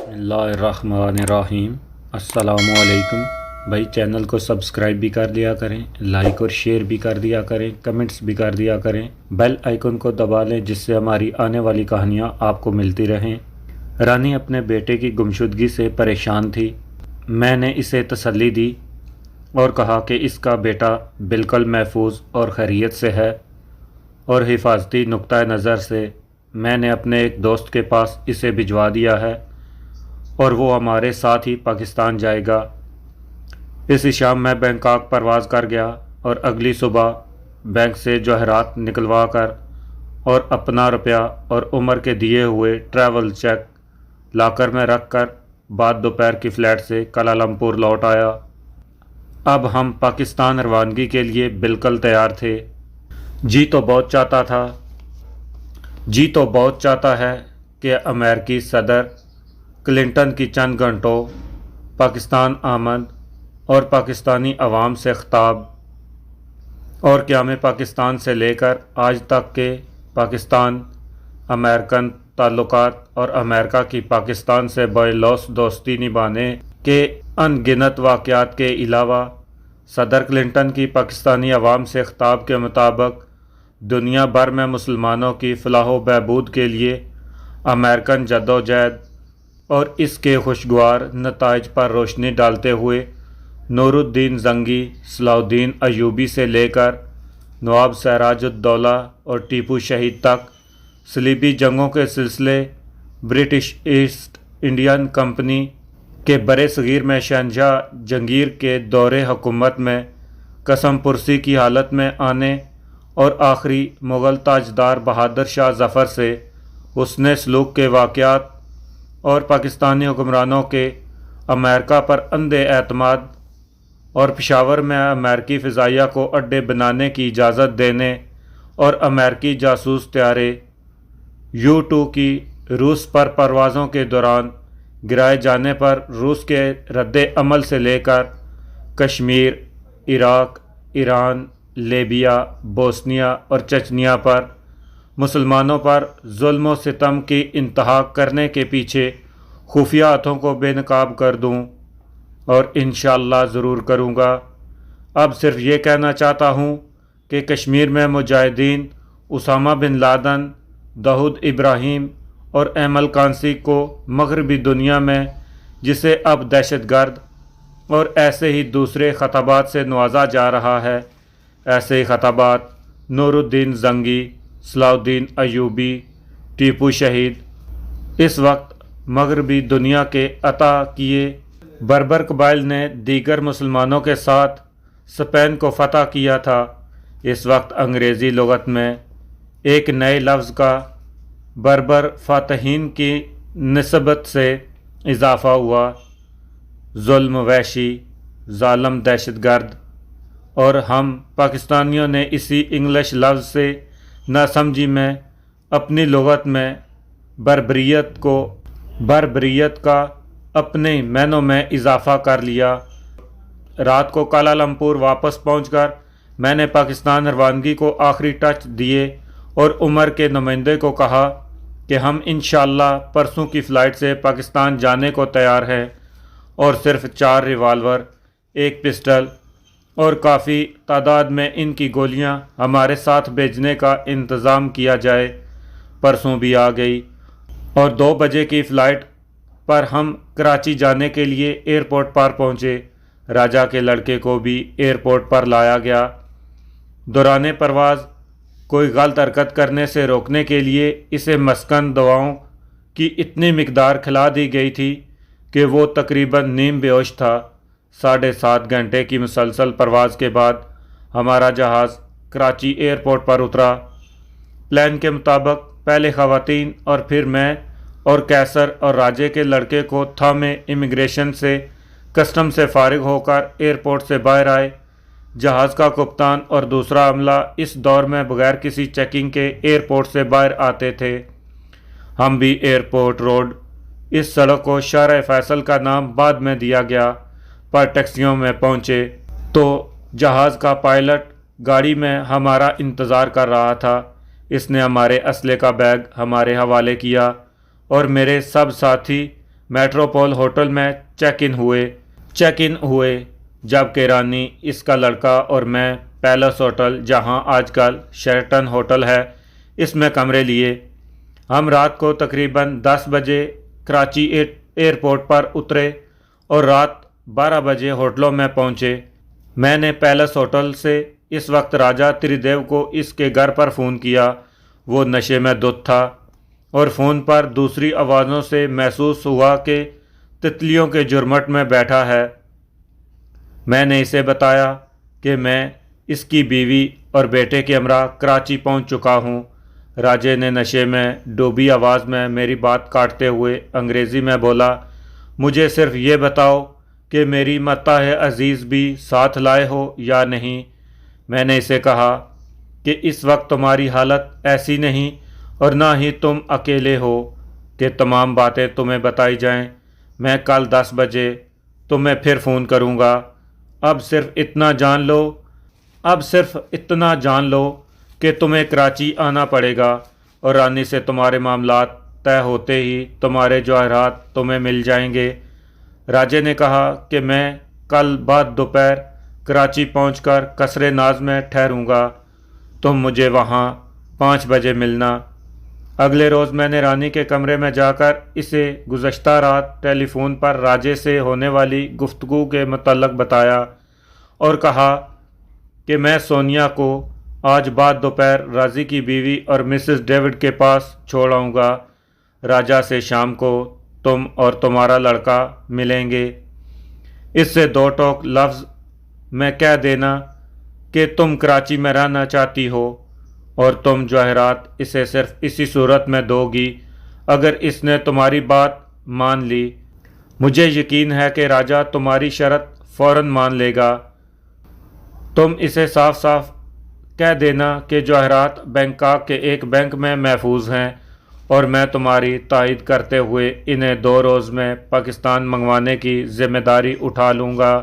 बिस्मिल्लाहिर्रहमानिर्रहीम। अस्सलामुअलैकुम। भाई चैनल को सब्सक्राइब भी कर दिया करें, लाइक और शेयर भी कर दिया करें, कमेंट्स भी कर दिया करें, बेल आइकन को दबा लें जिससे हमारी आने वाली कहानियाँ आपको मिलती रहें। रानी अपने बेटे की गुमशुदगी से परेशान थी। मैंने इसे तसल्ली दी और कहा कि इसका बेटा बिल्कुल महफूज और खैरियत से है और हिफाजती नुक्ता नज़र से मैंने अपने एक दोस्त के पास इसे भिजवा दिया है और वो हमारे साथ ही पाकिस्तान जाएगा। इस शाम मैं बैंकॉक परवाज़ कर गया और अगली सुबह बैंक से जवाहरात निकलवा कर और अपना रुपया और उमर के दिए हुए ट्रैवल चेक लाकर में रख कर बाद दोपहर की फ़्लाइट से कुआलालंपुर लौट आया। अब हम पाकिस्तान रवानगी के लिए बिल्कुल तैयार थे। जी तो बहुत चाहता है कि अमेरिकी सदर क्लिंटन की चंद घंटों पाकिस्तान आमद और पाकिस्तानी अवाम से ख़िताब और क़याम पाकिस्तान से लेकर आज तक के पाकिस्तान अमेरिकन ताल्लुकात और अमेरिका की पाकिस्तान से बालौस दोस्ती निभाने के अनगिनत वाक़यात के अलावा सदर क्लिंटन की पाकिस्तानी अवाम से ख़िताब के मुताबिक दुनिया भर में मुसलमानों की फ़लाह व बहबूद के लिए अमेरिकन जद्दोजहद और इसके खुशगवार नताइज पर रोशनी डालते हुए नूरुद्दीन जंगी, सलाहुद्दीन अयूबी से लेकर नवाब सिराजुद्दौला और टीपू शहीद तक सलीबी जंगों के सिलसिले ब्रिटिश ईस्ट इंडियन कंपनी के बरे सगीर में शहनशाह जंगीर के दौरे हुकूमत में कसम पुरसी की हालत में आने और आखिरी मुग़ल ताजदार बहादुर शाह ज़फ़र से हुस्ने सलूक के वाक़यात और पाकिस्तानी हुक्मरानों के अमेरिका पर अंधे एतमाद और पेशावर में अमेरिकी फ़िज़ाइया को अड्डे बनाने की इजाज़त देने और अमेरिकी जासूस त्यारे U-2 की रूस पर परवाज़ों के दौरान गिराए जाने पर रूस के रद्द अमल से लेकर Kashmir, Iraq, Iran, Libya, Bosnia और चचनिया पर मुसलमानों पर जुल्म व सितम की इंतहा करने के पीछे खुफिया हाथों को बेनकाब कर दूं और इंशाअल्लाह ज़रूर करूँगा। अब सिर्फ ये कहना चाहता हूँ कि कश्मीर में मुजाहिदीन उसामा बिन लादन, दाऊद इब्राहिम और एमल कांसी को मगरबी दुनिया में जिसे अब दहशतगर्द और ऐसे ही दूसरे खताबात से नवाजा जा रहा है, ऐसे ही खताबात नूरुद्दीन जंगी, सलाहुद्दीन अयूबी, टीपू शहीद इस वक्त मगरबी दुनिया के अता किए बर्बर कबाइल ने दीगर मुसलमानों के साथ स्पेन को फ़तह किया था। इस वक्त अंग्रेज़ी लुगत में एक नए लफ्ज़ का बर्बर फ़ातहीन की निस्बत से इजाफ़ा हुआ। जुल्म, वहशी, ज़ालिम, दहशतगर्द और हम पाकिस्तानियों ने इसी इंग्लिश लफ्ज़ से नासमझी में अपनी लुगत में बर्बरियत का अपने मैनों में इजाफ़ा कर लिया। रात को कुआलालंपुर वापस पहुंचकर मैंने पाकिस्तान रवानगी को आखिरी टच दिए और उमर के नुमाइंदे को कहा कि हम इंशाअल्लाह परसों की फ़्लाइट से पाकिस्तान जाने को तैयार हैं और सिर्फ 4 रिवाल्वर, 1 पिस्टल और काफ़ी तादाद में इनकी गोलियां हमारे साथ भेजने का इंतज़ाम किया जाए। परसों भी आ गई और 2 बजे की फ़्लाइट पर हम कराची जाने के लिए एयरपोर्ट पर पहुँचे। राजा के लड़के को भी एयरपोर्ट पर लाया गया। दौरान परवाज़ कोई गलत हरकत करने से रोकने के लिए इसे मस्कन दवाओं की इतनी मिकदार खिला दी गई थी कि वो तकरीबन नीम बेहोश था। 7.5 घंटे की मुसलसल परवाज़ के बाद हमारा जहाज़ कराची एयरपोर्ट पर उतरा। प्लान के मुताबिक पहले ख़वातीन और फिर मैं और कैसर और राजे के लड़के को थामे इमिग्रेशन से कस्टम से फारिग होकर एयरपोर्ट से बाहर आए। जहाज़ का कप्तान और दूसरा अमला इस दौर में बगैर किसी चेकिंग के एयरपोर्ट से बाहर आते थे। हम भी एयरपोर्ट रोड, इस सड़क को शाहरा फैसल का नाम बाद में दिया गया, पर टैक्सियों में पहुँचे तो जहाज़ का पायलट गाड़ी में हमारा इंतज़ार कर रहा था। इसने हमारे असले का बैग हमारे हवाले किया और मेरे सब साथी मेट्रोपोल होटल में चेक इन हुए जबकि रानी, इसका लड़का और मैं पैलेस होटल, जहां आजकल शेरटन होटल है, इसमें कमरे लिए। हम रात को तकरीबन 10 बजे कराची एयरपोर्ट पर उतरे और रात 12 बजे होटलों में पहुंचे। मैंने पैलेस होटल से इस वक्त राजा त्रिदेव को इसके घर पर फ़ोन किया। वो नशे में धुत था और फ़ोन पर दूसरी आवाज़ों से महसूस हुआ कि तितलियों के झुरमुट में बैठा है। मैंने इसे बताया कि मैं इसकी बीवी और बेटे के हमरा कराची पहुंच चुका हूं। राजे ने नशे में डूबी आवाज़ में मेरी बात काटते हुए अंग्रेज़ी में बोला, मुझे सिर्फ ये बताओ कि मेरी मत्ताह अज़ीज़ भी साथ लाए हो या नहीं। मैंने इसे कहा कि इस वक्त तुम्हारी हालत ऐसी नहीं और ना ही तुम अकेले हो कि तमाम बातें तुम्हें बताई जाएं। मैं कल 10 बजे तुम्हें फिर फ़ोन करूँगा। अब सिर्फ इतना जान लो कि तुम्हें कराची आना पड़ेगा और रानी से तुम्हारे मामलात तय होते ही तुम्हारे जवाहरात तुम्हें मिल जाएंगे। राजे ने कहा कि मैं कल बाद दोपहर कराची पहुंचकर कसरे नाज में ठहरूंगा। तुम मुझे वहां 5 बजे मिलना। अगले रोज़ मैंने रानी के कमरे में जाकर इसे गुज़श्ता रात टेलीफोन पर राजे से होने वाली गुफ्तगू के मुतल्लक़ बताया और कहा कि मैं सोनिया को आज बाद दोपहर राजी की बीवी और मिसेस डेविड के पास छोड़ आऊँगा। राजा से शाम को तुम और तुम्हारा लड़का मिलेंगे। इससे 2 टोक लफ्ज़ में कह देना कि तुम कराची में रहना चाहती हो और तुम जवाहरात इसे सिर्फ इसी सूरत में दोगी अगर इसने तुम्हारी बात मान ली। मुझे यकीन है कि राजा तुम्हारी शर्त फ़ौरन मान लेगा। तुम इसे साफ साफ कह देना कि जवाहरात बैंकॉक के एक बैंक में महफूज हैं और मैं तुम्हारी तायद करते हुए इन्हें 2 रोज़ में पाकिस्तान मंगवाने की ज़िम्मेदारी उठा लूँगा।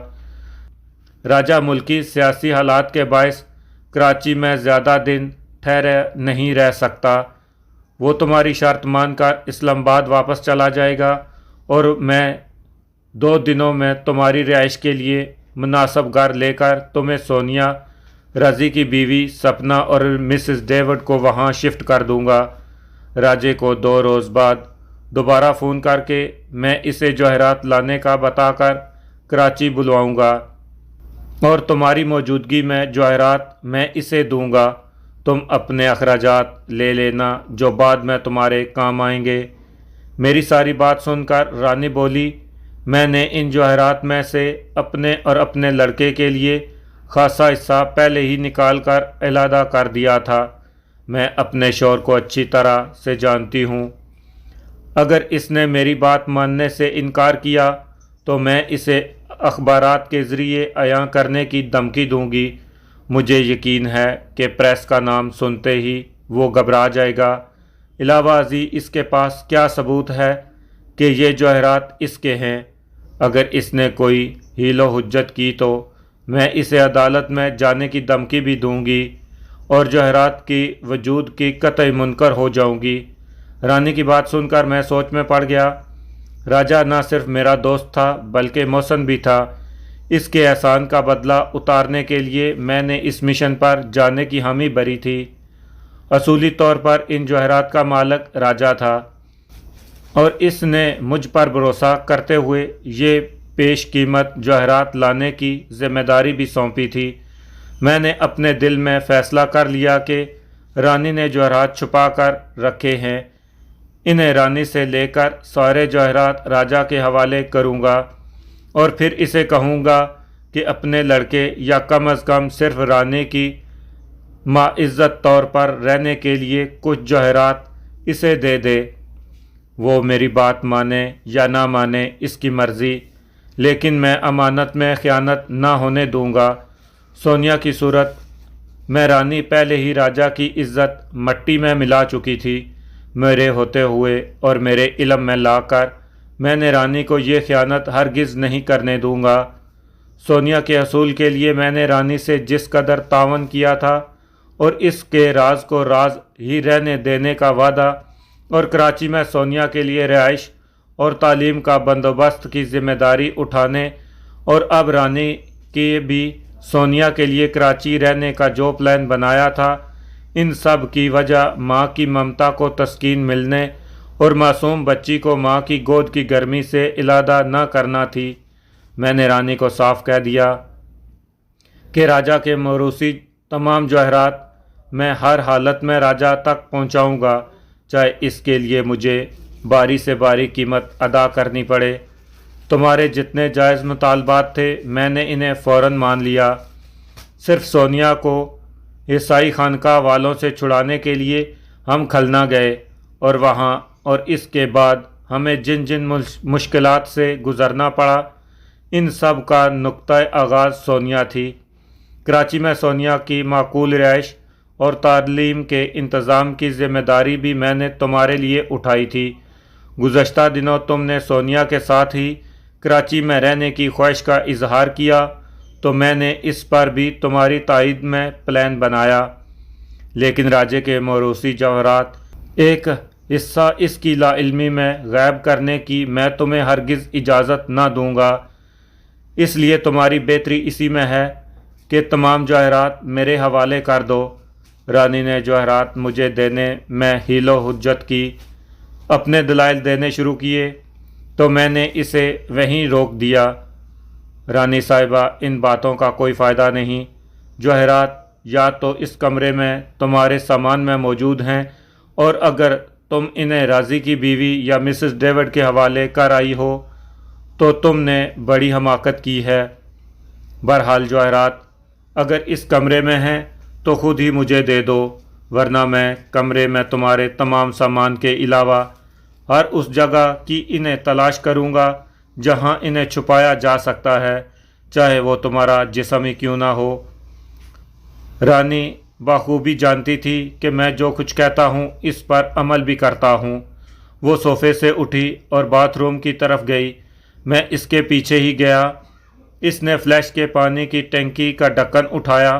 राजा मुल्की सियासी हालात के बायस कराची में ज़्यादा दिन ठहरे नहीं रह सकता। वो तुम्हारी शर्त मानकर इस्लामाबाद वापस चला जाएगा और मैं 2 दिनों में तुम्हारी रिहाइश के लिए मुनासिब घर लेकर तुम्हें सोनिया, रज़ी की बीवी सपना और मिसेस डेविड को वहाँ शिफ्ट कर दूँगा। राजे को 2 रोज़ बाद दोबारा फ़ोन करके मैं इसे जवाहरात लाने का बताकर कराची बुलवाऊँगा और तुम्हारी मौजूदगी में जवाहरात मैं इसे दूँगा। तुम अपने अखराजात ले लेना जो बाद में तुम्हारे काम आएंगे। मेरी सारी बात सुनकर रानी बोली, मैंने इन जवाहरात में से अपने और अपने लड़के के लिए खासा हिस्सा पहले ही निकाल कर अलहदा कर दिया था। मैं अपने शौहर को अच्छी तरह से जानती हूँ। अगर इसने मेरी बात मानने से इनकार किया तो मैं इसे अखबारात के ज़रिए अयां करने की धमकी दूँगी। मुझे यकीन है कि प्रेस का नाम सुनते ही वो घबरा जाएगा। इलावा अजी इसके पास क्या सबूत है कि ये जवाहरात इसके हैं। अगर इसने कोई हीलो हुज्जत की तो मैं इसे अदालत में जाने की धमकी भी दूंगी और जवाहरात की वजूद की कतई मुनकर हो जाऊंगी। रानी की बात सुनकर मैं सोच में पड़ गया। राजा न सिर्फ मेरा दोस्त था बल्कि मोहसन भी था। इसके एहसान का बदला उतारने के लिए मैंने इस मिशन पर जाने की हामी भरी थी। असूली तौर पर इन जवाहरात का मालिक राजा था और इसने मुझ पर भरोसा करते हुए ये पेश कीमत जवाहरात लाने की ज़िम्मेदारी भी सौंपी थी। मैंने अपने दिल में फ़ैसला कर लिया कि रानी ने जवाहरात छुपा कर रखे हैं। इन्हें रानी से लेकर सारे जवाहरात राजा के हवाले करूँगा और फिर इसे कहूँगा कि अपने लड़के या कम अज़ कम सिर्फ रानी की माइज़्ज़त तौर पर रहने के लिए कुछ जवाहरात इसे दे दे। वो मेरी बात माने या ना माने इसकी मर्ज़ी, लेकिन मैं अमानत में ख़यानत ना होने दूँगा। सोनिया की सूरत में रानी पहले ही राजा की इज़्ज़त मट्टी में मिला चुकी थी। मेरे होते हुए और मेरे इल्म में लाकर मैंने रानी को ये ख़यानत हरगिज़ नहीं करने दूँगा। सोनिया के हसूल के लिए मैंने रानी से जिस कदर तावन किया था और इसके राज को राज ही रहने देने का वादा और कराची में सोनिया के लिए रिहाइश اور تعلیم کا بندوبست کی ذمہ داری اٹھانے اور اب رانی کی بھی سونیا کے لیے کراچی رہنے کا جو پلان بنایا تھا، ان سب کی وجہ ماں کی ممتا کو تسکین ملنے اور معصوم بچی کو ماں کی گود کی گرمی سے علادہ نہ کرنا تھی۔ میں نے رانی کو صاف کہہ دیا کہ راجہ کے موروثی تمام جواہرات میں ہر حالت میں راجہ تک پہنچاؤں گا، چاہے اس کے لیے مجھے باری سے باری قیمت ادا کرنی پڑے۔ تمہارے جتنے جائز مطالبات تھے میں نے انہیں فوراً مان لیا۔ صرف سونیا کو عیسائی خانقاہ والوں سے چھڑانے کے لیے ہم کھلنا گئے، اور وہاں اور اس کے بعد ہمیں جن جن مشکلات سے گزرنا پڑا، ان سب کا نقطۂ آغاز سونیا تھی۔ کراچی میں سونیا کی معقول رہائش اور تعلیم کے انتظام کی ذمہ داری بھی میں نے تمہارے لیے اٹھائی تھی۔ گزشتہ دنوں تم نے سونیا کے ساتھ ہی کراچی میں رہنے کی خواہش کا اظہار کیا، تو میں نے اس پر بھی تمہاری تائید میں پلان بنایا، لیکن راجے کے موروثی جواہرات ایک حصہ اس کی لا علمی میں غائب کرنے کی میں تمہیں ہرگز اجازت نہ دوں گا۔ اس لیے تمہاری بہتری اسی میں ہے کہ تمام جواہرات میرے حوالے کر دو۔ رانی نے جواہرات مجھے دینے میں حیل و حجت کی، اپنے دلائل دینے شروع کیے، تو میں نے اسے وہیں روک دیا۔ رانی صاحبہ، ان باتوں کا کوئی فائدہ نہیں۔ جواہرات یا تو اس کمرے میں تمہارے سامان میں موجود ہیں، اور اگر تم انہیں راضی کی بیوی یا مسز ڈیوڈ کے حوالے کر آئی ہو تو تم نے بڑی حماقت کی ہے۔ بہرحال جواہرات اگر اس کمرے میں ہیں تو خود ہی مجھے دے دو، ورنہ میں کمرے میں تمہارے تمام سامان کے علاوہ ہر اس جگہ کی انہیں تلاش کروں گا جہاں انہیں چھپایا جا سکتا ہے، چاہے وہ تمہارا جسم ہی کیوں نہ ہو۔ رانی بخوبی جانتی تھی کہ میں جو کچھ کہتا ہوں اس پر عمل بھی کرتا ہوں۔ وہ صوفے سے اٹھی اور باتھ روم کی طرف گئی۔ میں اس کے پیچھے ہی گیا۔ اس نے فلیش کے پانی کی ٹینکی کا ڈھکن اٹھایا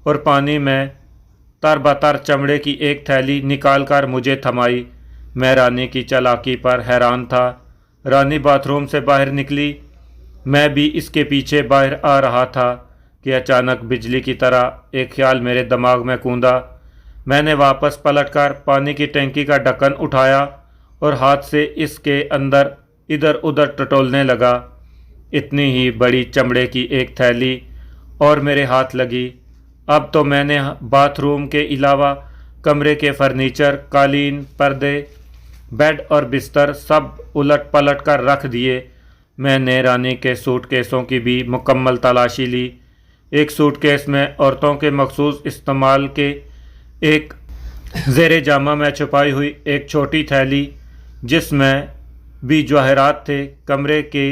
اور پانی میں تر بتر چمڑے کی ایک تھیلی نکال کر مجھے تھمائی۔ میں رانی کی چالاکی پر حیران تھا۔ رانی باتھ روم سے باہر نکلی، میں بھی اس کے پیچھے باہر آ رہا تھا کہ اچانک بجلی کی طرح ایک خیال میرے دماغ میں کوندا۔ میں نے واپس پلٹ کر پانی کی ٹینکی کا ڈھکن اٹھایا اور ہاتھ سے اس کے اندر ادھر ادھر ٹٹولنے لگا۔ اتنی ہی بڑی چمڑے کی ایک تھیلی اور میرے ہاتھ لگی۔ اب تو میں نے باتھ روم کے علاوہ کمرے کے فرنیچر، قالین، پردے، بیڈ اور بستر سب الٹ پلٹ کر رکھ دیے۔ میں نے رانی کے سوٹ کیسوں کی بھی مکمل تلاشی لی۔ ایک سوٹ کیس میں عورتوں کے مخصوص استعمال کے ایک زیر جامہ میں چھپائی ہوئی ایک چھوٹی تھیلی جس میں بھی جواہرات تھے۔ کمرے کے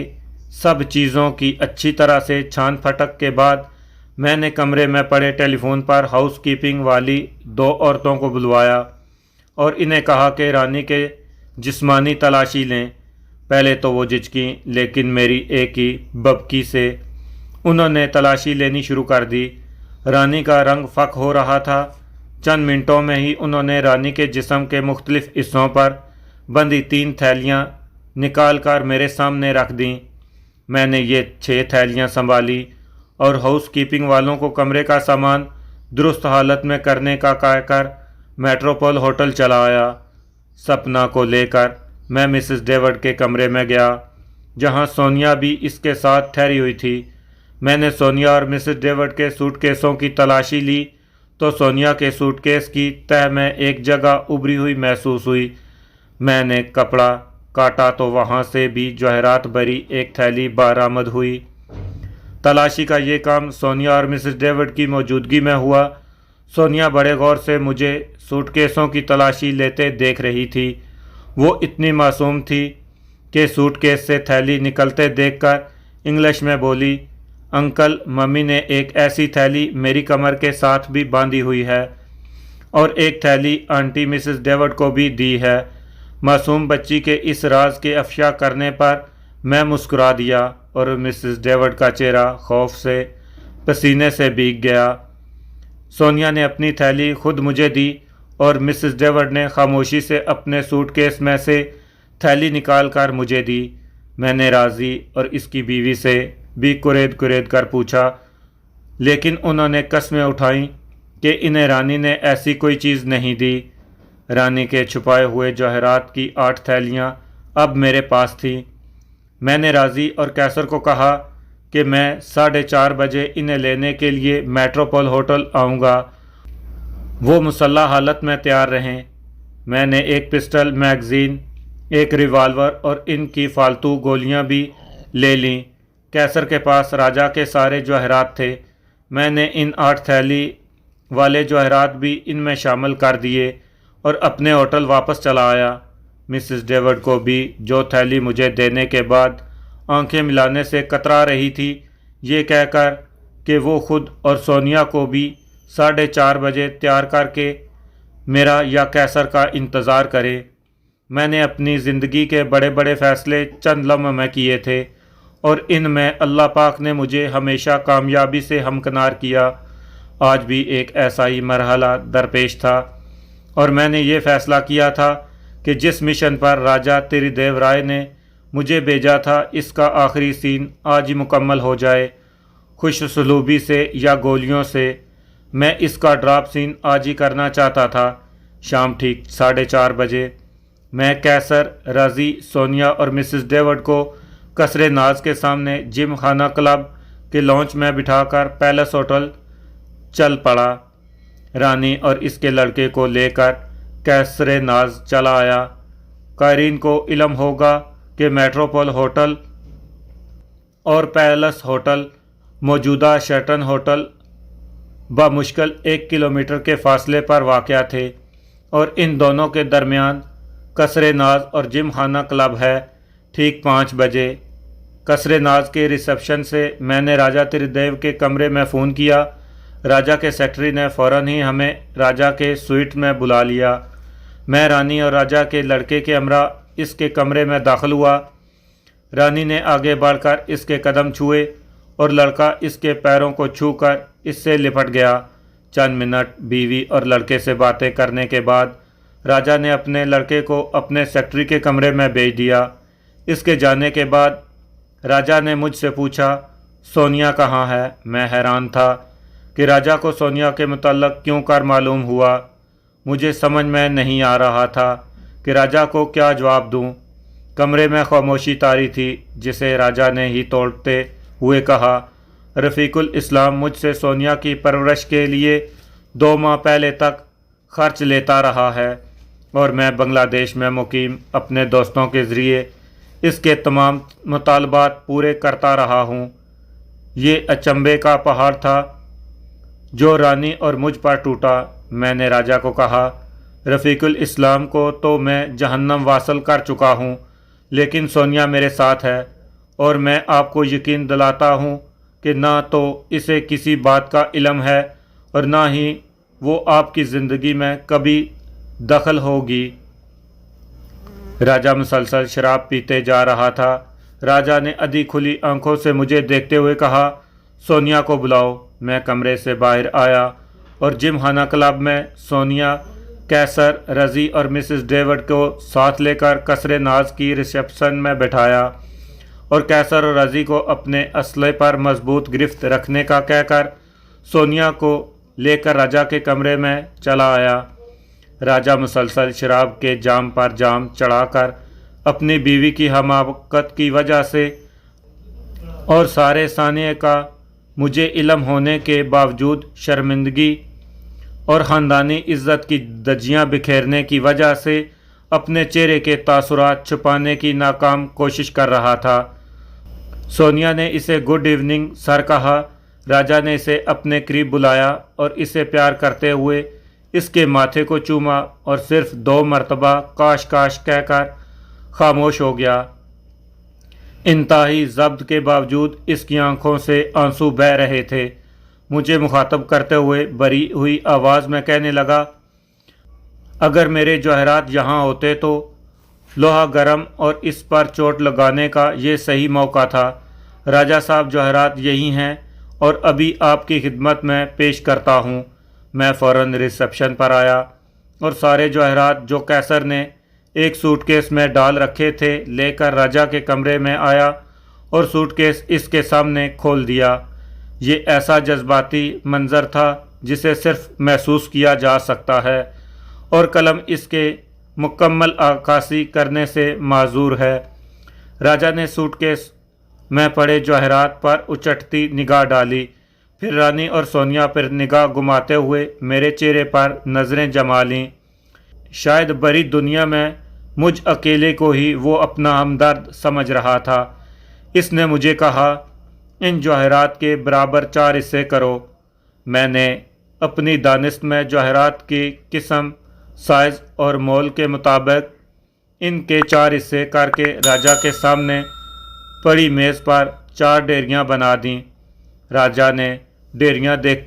سب چیزوں کی اچھی طرح سے چھان پھٹک کے بعد میں نے کمرے میں پڑے ٹیلی فون پر ہاؤس کیپنگ والی 2 عورتوں کو بلوایا اور انہیں کہا کہ رانی کے جسمانی تلاشی لیں۔ پہلے تو وہ جھجکیں، لیکن میری ایک ہی ببکی سے انہوں نے تلاشی لینی شروع کر دی۔ رانی کا رنگ فک ہو رہا تھا۔ چند منٹوں میں ہی انہوں نے رانی کے جسم کے مختلف حصوں پر بندھی 3 تھیلیاں نکال کر میرے سامنے رکھ دیں۔ میں نے یہ 6 تھیلیاں سنبھالی اور ہاؤس کیپنگ والوں کو کمرے کا سامان درست حالت میں کرنے کا کہہ کر میٹروپول ہوٹل چلا آیا۔ سپنا کو لے کر میں مسز ڈیوڈ کے کمرے میں گیا، جہاں سونیا بھی اس کے ساتھ ٹھہری ہوئی تھی۔ میں نے سونیا اور مسز ڈیوڈ کے سوٹ کیسوں کی تلاشی لی تو سونیا کے سوٹ کیس کی تہہ میں ایک جگہ ابری ہوئی محسوس ہوئی۔ میں نے کپڑا کاٹا تو وہاں سے بھی جواہرات بھری ایک تھیلی برآمد ہوئی۔ تلاشی کا یہ کام سونیا اور مسز ڈیوڈ کی موجودگی میں ہوا۔ سونیا بڑے غور سے مجھے سوٹ کیسوں کی تلاشی لیتے دیکھ رہی تھی۔ وہ اتنی معصوم تھی کہ سوٹ کیس سے تھیلی نکلتے دیکھ کر انگلش میں بولی، انکل، ممی نے ایک ایسی تھیلی میری کمر کے ساتھ بھی باندھی ہوئی ہے اور ایک تھیلی آنٹی مسز ڈیوڈ کو بھی دی ہے۔ معصوم بچی کے اس راز کے افشا کرنے پر میں مسکرا دیا اور مسز ڈیوڈ کا چہرہ خوف سے پسینے سے بھیگ گیا۔ سونیا نے اپنی تھیلی خود مجھے دی اور مسز ڈیوڈ نے خاموشی سے اپنے سوٹ کیس میں سے थैली निकाल कर मुझे दी। मैंने राजी और इसकी बीवी से भी कुरेद कर पूछा, लेकिन उन्होंने कस्में उठाईं कि इन्हें रानी ने ऐसी कोई चीज़ नहीं दी। रानी के छुपाए हुए जवाहरात की 8 थैलियाँ अब मेरे पास थीं। मैंने राजी और कैसर को कहा कि मैं 4:30 बजे इन्हें लेने के लिए मेट्रोपोल होटल आऊँगा। वो मुसल्लह हालत में तैयार रहें। मैंने एक पिस्टल, मैगज़ीन, एक रिवाल्वर और इनकी फालतू गोलियां भी ले लीं। कैसर के पास राजा के सारे जवाहरात थे। मैंने इन 8 थैली वाले जवाहरात भी इनमें शामिल कर दिए और अपने होटल वापस चला आया। मिसेस डेविड को भी, जो थैली मुझे देने के बाद आंखें मिलाने से कतरा रही थी, ये कहकर कि वो खुद और सोनिया को भी 4:30 बजे तैयार करके मेरा या कैसर का इंतज़ार करे। मैंने अपनी ज़िंदगी के बड़े बड़े फ़ैसले चंद लम्हों में किए थे और इनमें अल्लाह पाक ने मुझे हमेशा कामयाबी से हमकिनार किया। आज भी एक ऐसा ही मरहला दरपेश था और मैंने ये फ़ैसला किया था कि जिस मिशन पर राजा त्रिदेव राय ने मुझे भेजा था, इसका आखिरी सीन आज ही मुकम्मल हो जाए। खुशसलूबी से या गोलियों से मैं इसका ड्रॉप सीन आज ही करना चाहता था। शाम ठीक 4:30 बजे मैं कैसर, राजी, सोनिया और मिसेस डेविड को कसरे नाज के सामने जिम खाना क्लब के लॉन्च में बिठाकर पैलेस होटल चल पड़ा। रानी और इसके लड़के को लेकर कैसरे नाज चला आया। कायरीन को इल्म होगा कि मेट्रोपोल होटल और पैलेस होटल मौजूदा शेरटन होटल बमुश्किल 1 किलोमीटर के फासले पर वाक़या थे और इन दोनों के दरमियान कसरे नाज और जिम खाना क्लब है। ठीक 5 बजे कसरे नाज के रिसेप्शन से मैंने राजा त्रिदेव के कमरे में फ़ोन किया। राजा के सेक्रेटरी ने फ़ौरन ही हमें राजा के स्वीट में बुला लिया। मैं रानी और राजा के लड़के के हमरा इसके कमरे में दाखिल हुआ। रानी ने आगे बढ़कर इसके कदम छुए और लड़का इसके पैरों को छूकर इससे लिपट गया। चंद मिनट बीवी और लड़के से बातें करने के बाद राजा ने अपने लड़के को अपने सेक्रेटरी के कमरे में भेज दिया। इसके जाने के बाद राजा ने मुझसे पूछा, सोनिया कहाँ है? मैं हैरान था कि राजा को सोनिया के मुतल्लक क्यों कर मालूम हुआ। मुझे समझ में नहीं आ रहा था कि राजा को क्या जवाब दूं। कमरे में खामोशी तारी थी, जिसे राजा ने ही तोड़ते हुए कहा, रफ़ीकुल इस्लाम मुझसे सोनिया की परवरिश के लिए 2 माह पहले तक खर्च लेता रहा है और मैं बांग्लादेश में मुकीम अपने दोस्तों के ज़रिए इसके तमाम मुतालबात पूरे करता रहा हूँ। ये अचंभे का पहाड़ था जो रानी और मुझ पर टूटा। मैंने राजा को कहा, रफ़ीकुल इस्लाम को तो मैं जहन्नम वासल कर चुका हूँ, लेकिन सोनिया मेरे साथ है और मैं आपको यकीन दिलाता हूँ कि ना तो इसे किसी बात का इल्म है और ना ही वो आपकी ज़िंदगी में कभी दखल होगी। राजा मुसलसल शराब पीते जा रहा था। राजा ने अधी खुली आंखों से मुझे देखते हुए कहा, सोनिया को बुलाओ। मैं कमरे से बाहर आया और जिम खाना क्लब में सोनिया, कैसर, रज़ी और मिसेस डेविड को साथ लेकर कसरे नाज की रिसेप्शन में बैठाया और कैसर और रज़ी को अपने असले पर मजबूत गिरफ्त रखने का कहकर सोनिया को लेकर राजा के कमरे में चला आया। राजा मुसलसल शराब के जाम पर जाम चढ़ाकर अपनी बीवी की हमाकत की वजह से और सारे सानिए का मुझे इल्म होने के बावजूद शर्मिंदगी और ख़ानदानी इज़्ज़त की धज्जियाँ बिखेरने की वजह से अपने चेहरे के तासुरात छुपाने की नाकाम कोशिश कर रहा था। सोनिया ने इसे गुड इवनिंग सर कहा। राजा ने इसे अपने करीब बुलाया और इसे प्यार करते हुए इसके माथे को चूमा और सिर्फ 2 मरतबा काश काश कहकर खामोश हो गया। इंतहाई ज़ब्त के बावजूद इसकी आंखों से आंसू बह रहे थे। मुझे मुखातब करते हुए भरी हुई आवाज़ में कहने लगा, अगर मेरे जवाहरात यहाँ होते तो लोहा गरम और इस पर चोट लगाने का ये सही मौका था। राजा साहब, जवाहरात यही हैं और अभी आपकी खिदमत में पेश करता हूँ। मैं फ़ौरन रिसेप्शन पर आया और सारे जवाहरात जो कैसर ने एक सूटकेस में डाल रखे थे लेकर राजा के कमरे में आया और सूटकेस इसके सामने खोल दिया। ये ऐसा जज्बाती मंजर था जिसे सिर्फ महसूस किया जा सकता है और कलम इसके मुकम्मल अक्कासी करने से माजूर है। राजा ने सूटकेस में पड़े जवाहरात पर उचटती निगाह डाली, फिर रानी और सोनिया पर निगाह घुमाते हुए मेरे चेहरे पर नज़रें जमा लीं। शायद बड़ी दुनिया में मुझ अकेले को ही वो अपना हमदर्द समझ रहा था। इसने मुझे कहा, इन जवाहरात के बराबर 4 हिस्से करो। मैंने अपनी दानिश में जवाहरात की किस्म, साइज़ और मोल के मुताबिक इनके 4 हिस्से करके राजा के सामने पड़ी मेज़ पर 4 डेरियाँ बना दीं। राजा ने डेरियाँ देखते